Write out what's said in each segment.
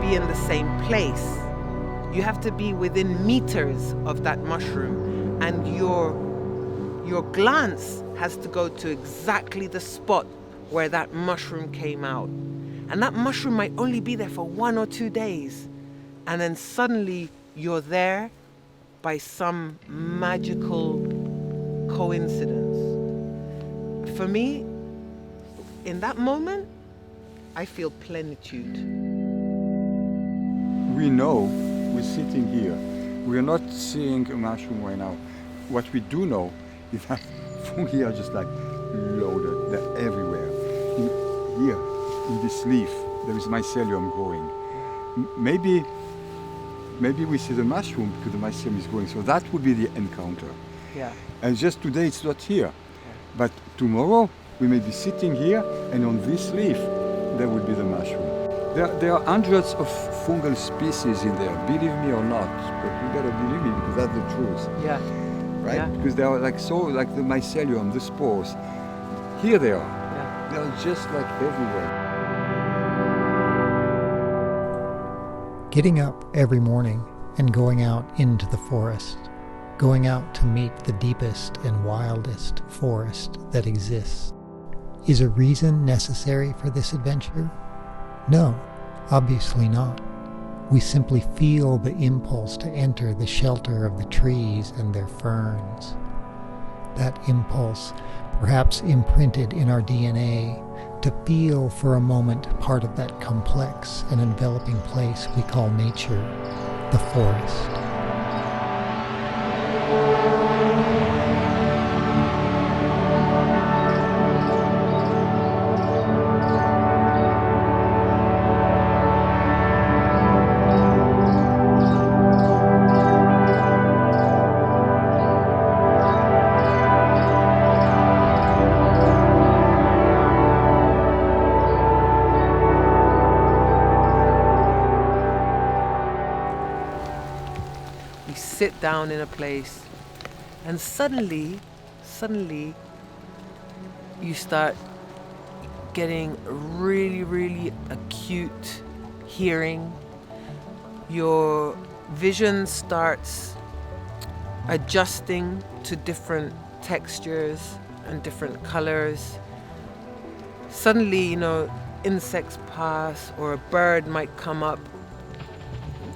be in the same place. You have to be within meters of that mushroom, and your glance has to go to exactly the spot where that mushroom came out. And that mushroom might only be there for 1 or 2 days. And then suddenly you're there by some magical coincidence. For me, in that moment, I feel plenitude. We know we're sitting here. We're not seeing a mushroom right now. What we do know is that fungi are just like loaded. They're everywhere. Here, in this leaf, there is mycelium growing. Maybe we see the mushroom because the mycelium is growing. So that would be the encounter. Yeah. And just today it's not here. But tomorrow we may be sitting here, and on this leaf there will be the mushroom. There are hundreds of fungal species in there, believe me or not. But you better believe me because that's the truth. Yeah. Right? Yeah. Because they are like the mycelium, the spores. Here they are. Yeah. They are just like everywhere. Getting up every morning and going out into the forest, going out to meet the deepest and wildest forest that exists. Is a reason necessary for this adventure? No, obviously not. We simply feel the impulse to enter the shelter of the trees and their ferns. That impulse, perhaps imprinted in our DNA, to feel for a moment part of that complex and enveloping place we call nature, the forest. Sit down in a place, and suddenly you start getting really acute hearing. Your vision starts adjusting to different textures and different colors. Suddenly, insects pass, or a bird might come up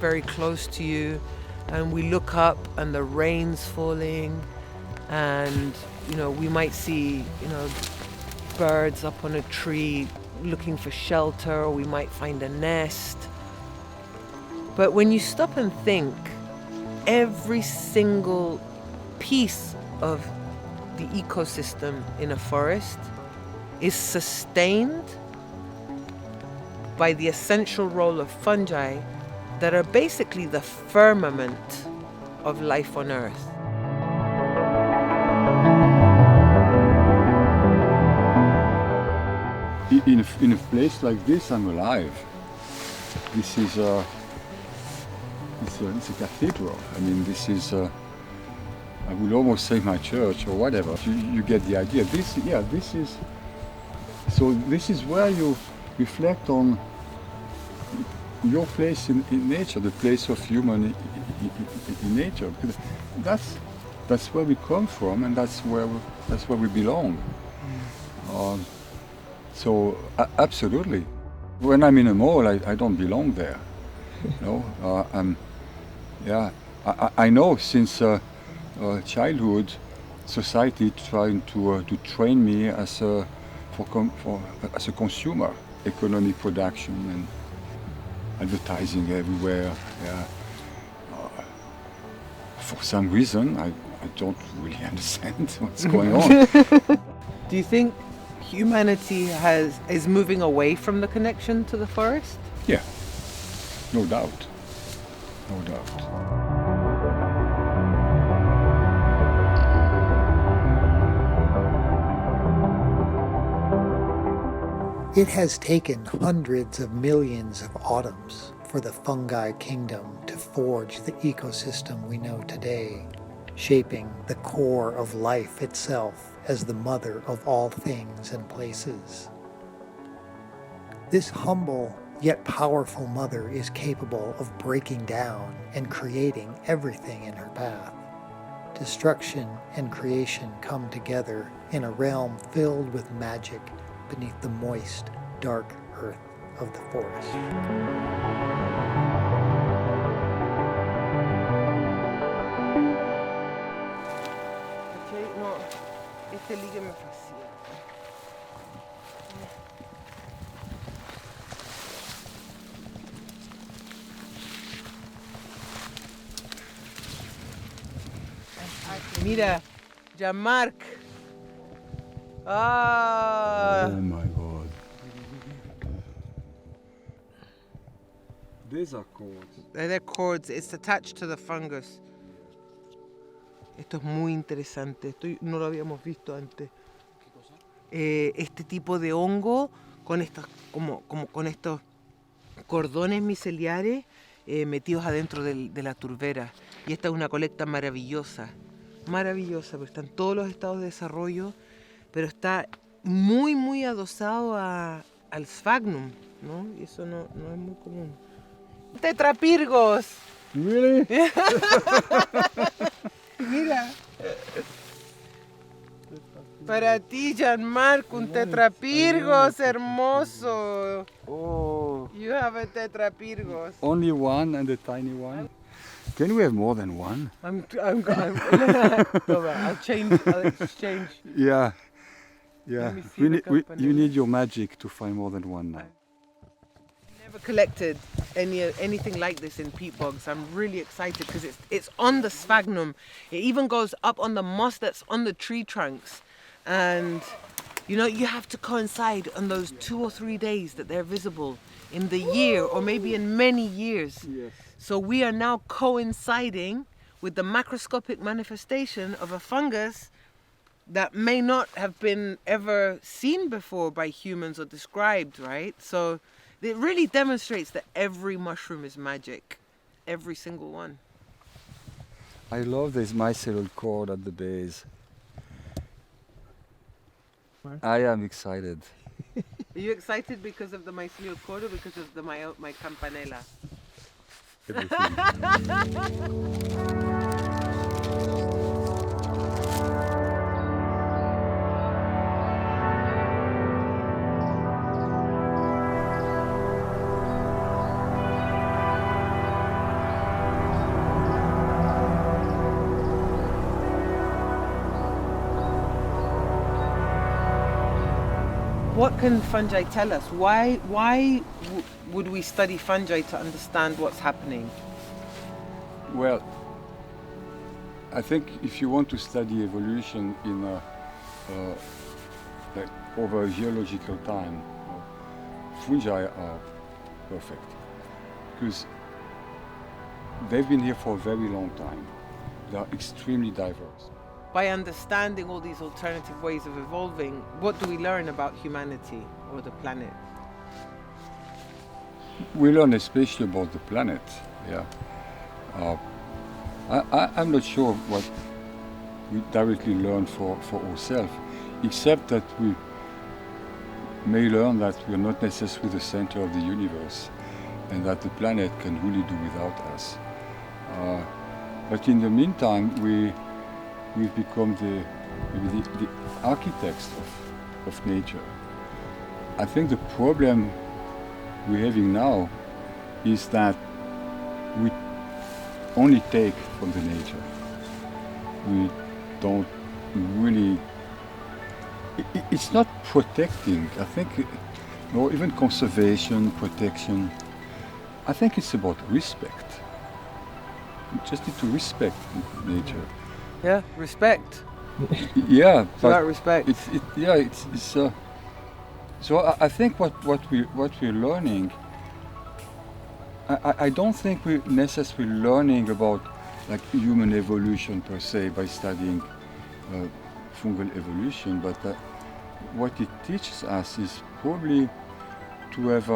very close to you. And we look up and the rain's falling, and we might see birds up on a tree looking for shelter, or we might find a nest. But when you stop and think, every single piece of the ecosystem in a forest is sustained by the essential role of fungi that are basically the firmament of life on Earth. In a place like this, I'm alive. This is it's a cathedral. I mean, this is I would almost say my church or whatever. You get the idea. This is where you reflect on your place in nature, the place of human in nature. Because that's where we come from, and that's where we belong. So absolutely, when I'm in a mall, I don't belong there. I know since childhood, society trying to train me as a consumer, economic production and advertising everywhere. Yeah. For some reason, I don't really understand what's going on. Do you think humanity is moving away from the connection to the forest? Yeah, no doubt. No doubt. It has taken hundreds of millions of autumns for the fungi kingdom to forge the ecosystem we know today, shaping the core of life itself as the mother of all things and places. This humble yet powerful mother is capable of breaking down and creating everything in her path. Destruction and creation come together in a realm filled with magic beneath the moist, dark earth of the forest. Ok, no, este ligue me fascina. Mira, Jean-Marc. Ah. Oh my God. These are cords. They're cords. It's attached to the fungus. Esto es muy interesante. Esto no lo habíamos visto antes. Este tipo de hongo con estos, como con estos cordones miceliares metidos adentro de la turbera. Y esta es una colecta maravillosa. Maravillosa, porque están todos los estados de desarrollo, pero está muy, muy adosado al sphagnum, ¿no? Y eso no es muy común. ¡Tetrapirgos! Really? Mira. Para ti, Jean-Marc, un tetrapirgos hermoso. Oh. You have a tetrapirgos. Only one and a tiny one? Can we have more than one? I'm I'll exchange. Yeah. Yeah. Let me see the company. You need your magic to find more than one now. Never collected anything like this in peat bogs. I'm really excited because it's on the sphagnum. It even goes up on the moss that's on the tree trunks. And you know, you have to coincide on those 2 or 3 days that they're visible in the year or maybe in many years. Yes. So we are now coinciding with the macroscopic manifestation of a fungus that may not have been ever seen before by humans or described, right? So it really demonstrates that every mushroom is magic, every single one. I love this mycelium cord at the base. I am excited. Are you excited because of the mycelium cord or because of my campanella? What can fungi tell us? Why would we study fungi to understand what's happening? Well, I think if you want to study evolution in like over a geological time, fungi are perfect because they've been here for a very long time. They are extremely diverse. By understanding all these alternative ways of evolving, what do we learn about humanity or the planet? We learn especially about the planet, yeah. I'm not sure what we directly learn for ourselves, except that we may learn that we're not necessarily the center of the universe and that the planet can really do without us. But in the meantime, we've become the architects of nature. I think the problem we're having now is that we only take from the nature. We don't really, it's not protecting. I think, or even conservation, protection, I think it's about respect. We just need to respect nature. Yeah, respect. Yeah, It's about respect. So I think what we're learning, I don't think we're necessarily learning about like human evolution per se by studying fungal evolution, but what it teaches us is probably to have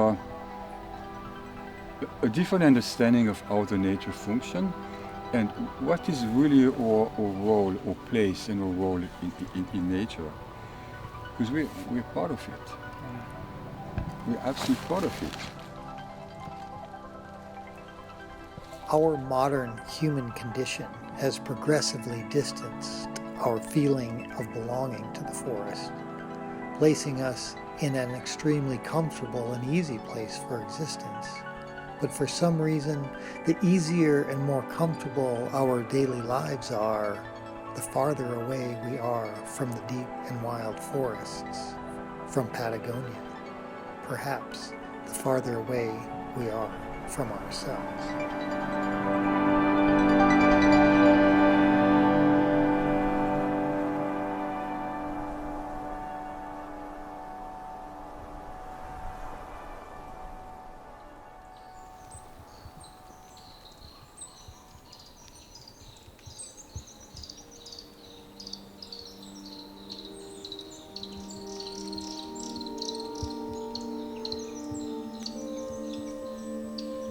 a different understanding of how the nature functions and what is really our role or place and our role in nature. Because we're part of it. We're absolutely part of it. Our modern human condition has progressively distanced our feeling of belonging to the forest, placing us in an extremely comfortable and easy place for existence. But for some reason, the easier and more comfortable our daily lives are, the farther away we are from the deep and wild forests, from Patagonia. Perhaps the farther away we are from ourselves.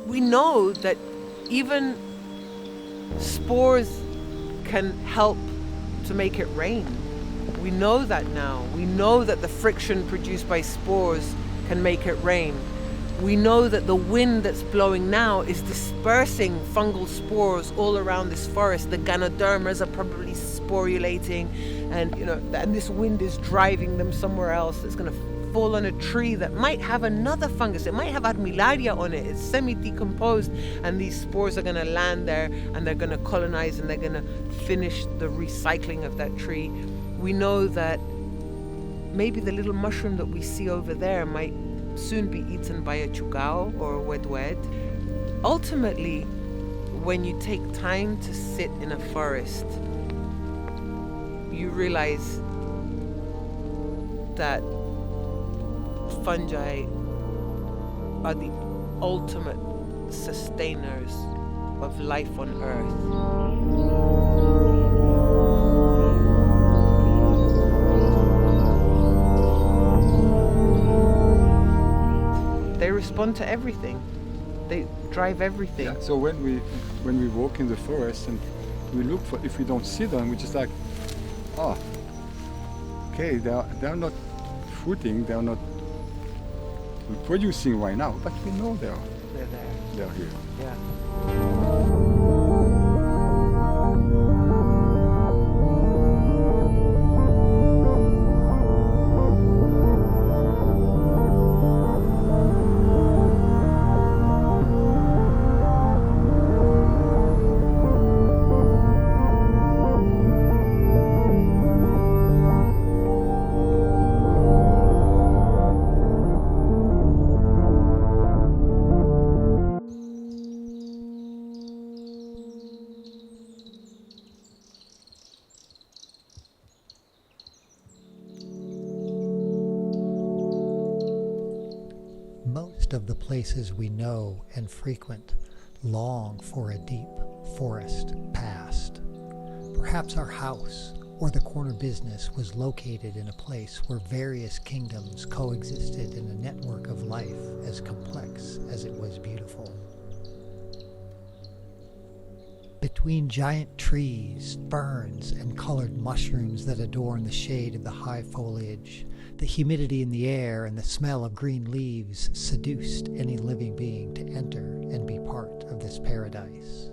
We know that even spores can help to make it rain. We know that now. We know that the friction produced by spores can make it rain. We know that the wind that's blowing now is dispersing fungal spores all around this forest. The ganodermas are probably sporulating, and and this wind is driving them somewhere else. It's going to fall on a tree that might have another fungus. It might have armillaria on it. It's semi-decomposed, and these spores are going to land there, and they're going to colonize, and they're going to finish the recycling of that tree. We know that maybe the little mushroom that we see over there might soon be eaten by a chugao or a wedwed. Ultimately, when you take time to sit in a forest, you realize that fungi are the ultimate sustainers of life on Earth. They respond to everything. They drive everything. Yeah, so when we walk in the forest and we look for, if we don't see them, we just like, oh, okay, they're not fruiting, they're not producing right now, but we know they're there. They're here. Yeah. Most of the places we know and frequent long for a deep forest past. Perhaps our house or the corner business was located in a place where various kingdoms coexisted in a network of life as complex as it was beautiful. Between giant trees, ferns, and colored mushrooms that adorn the shade of the high foliage, the humidity in the air and the smell of green leaves seduced any living being to enter and be part of this paradise.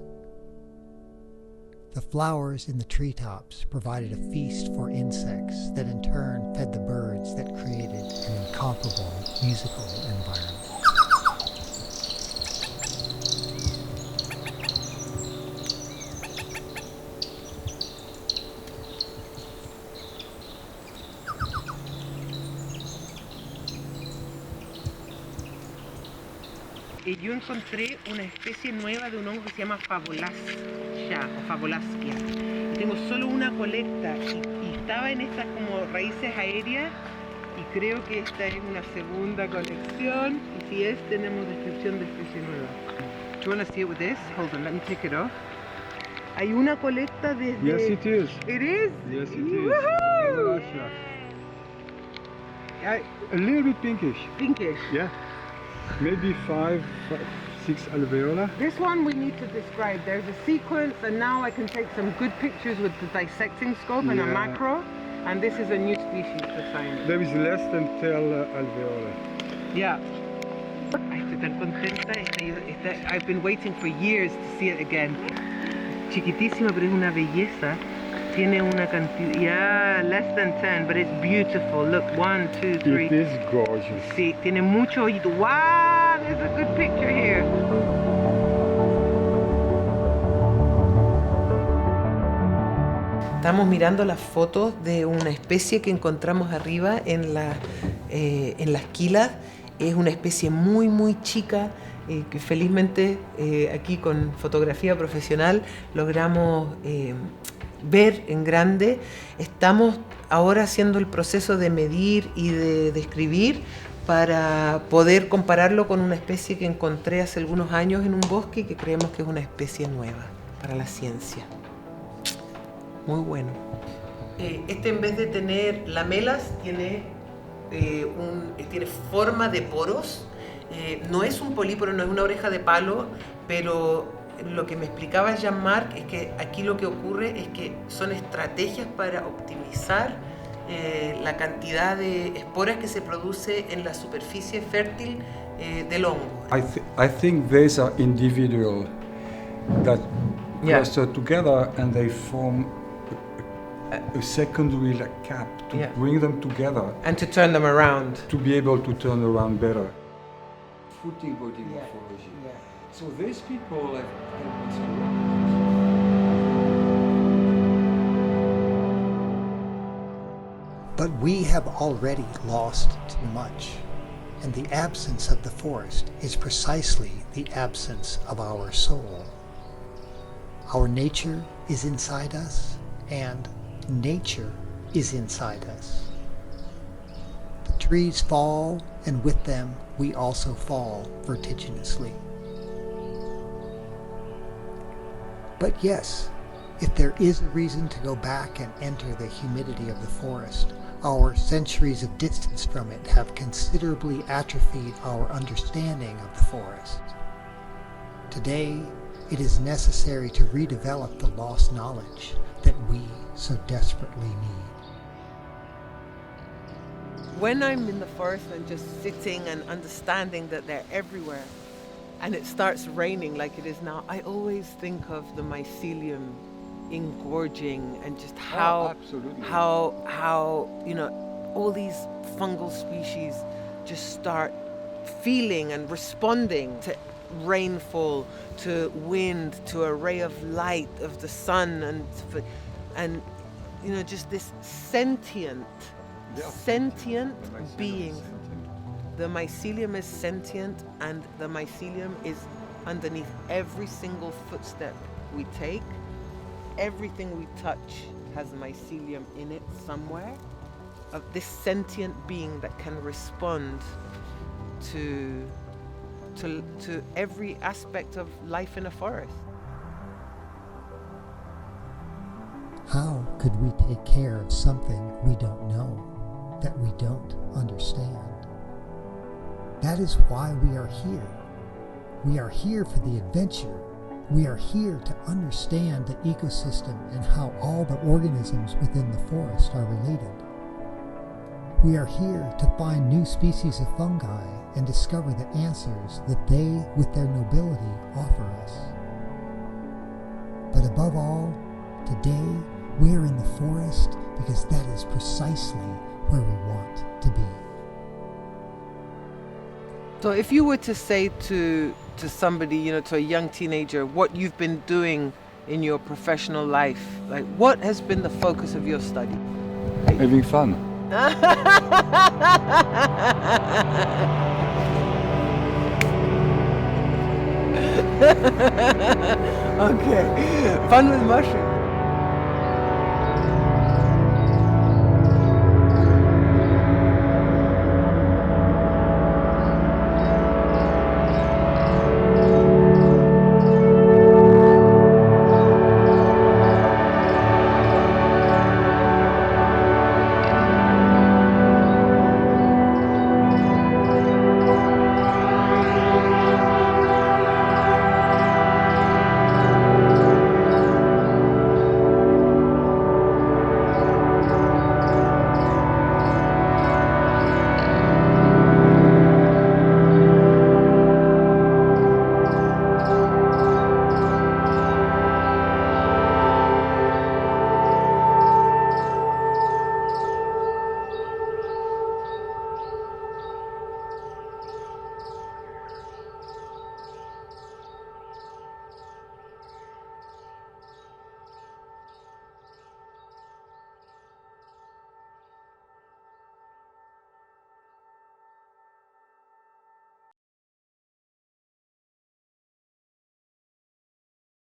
The flowers in the treetops provided a feast for insects that in turn fed the birds that created an incomparable musical environment. Y yo encontré una especie nueva de un hongo que se llama Favolascia o Favolascia. Y tengo solo una colecta y estaba en estas como raíces aéreas y creo que esta es una segunda colección y si es tenemos descripción de especie nueva. Do you want to see it with this? Hold on, let me take it off. Hay una colecta desde... Yes, it is. It is? Yes, it Woohoo! is. A little bit pinkish. Pinkish. Yeah. Maybe 5, 6 alveola. This one we need to describe. There's a sequence and now I can take some good pictures with the dissecting scope and a macro. And this is a new species for science. There is less than 10 alveola. Yeah. Ay, estoy tan contenta. I've been waiting for years to see it again. Chiquitísima, pero es una belleza. Tiene una cantidad, yeah, less than 10, but it's beautiful. Look, 1, 2, 3. It is gorgeous. Sí, tiene mucho hoyito. Wow, there's a good picture here. Estamos mirando las fotos de una especie que encontramos arriba en las quilas. Es una especie muy, muy chica. Que felizmente aquí con fotografía profesional logramos ver en grande. Estamos ahora haciendo el proceso de medir y de describir para poder compararlo con una especie que encontré hace algunos años en un bosque y que creemos que es una especie nueva para la ciencia. Muy bueno. Este, en vez de tener lamelas, tiene forma de poros. No es un políporo, no es una oreja de palo, pero lo que me explicaba Jean-Marc es que aquí lo que ocurre es que son estrategias para optimizar la cantidad de esporas que se produce en la superficie fértil del hongo. I think these are individual that cluster together and they form a secondary cap to bring them together and to turn them around. To be able to turn around better. Footing body morphology. So these people have But we have already lost too much, and the absence of the forest is precisely the absence of our soul. Our nature is inside us, and nature is inside us. The trees fall, and with them we also fall vertiginously. But yes, if there is a reason to go back and enter the humidity of the forest, our centuries of distance from it have considerably atrophied our understanding of the forest. Today, it is necessary to redevelop the lost knowledge that we so desperately need. When I'm in the forest and just sitting and understanding that they're everywhere, and it starts raining like it is now, I always think of the mycelium engorging and just how all these fungal species just start feeling and responding to rainfall, to wind, to a ray of light of the sun, and just this sentient being. The mycelium is sentient, and the mycelium is underneath every single footstep we take. Everything we touch has mycelium in it somewhere, of this sentient being that can respond to every aspect of life in a forest. How could we take care of something we don't know, that we don't understand? That is why we are here. We are here for the adventure. We are here to understand the ecosystem and how all the organisms within the forest are related. We are here to find new species of fungi and discover the answers that they, with their nobility, offer us. But above all, today we are in the forest because that is precisely where we want to be. So if you were to say to somebody, to a young teenager, what you've been doing in your professional life, like what has been the focus of your study? Having fun. Okay, fun with mushrooms.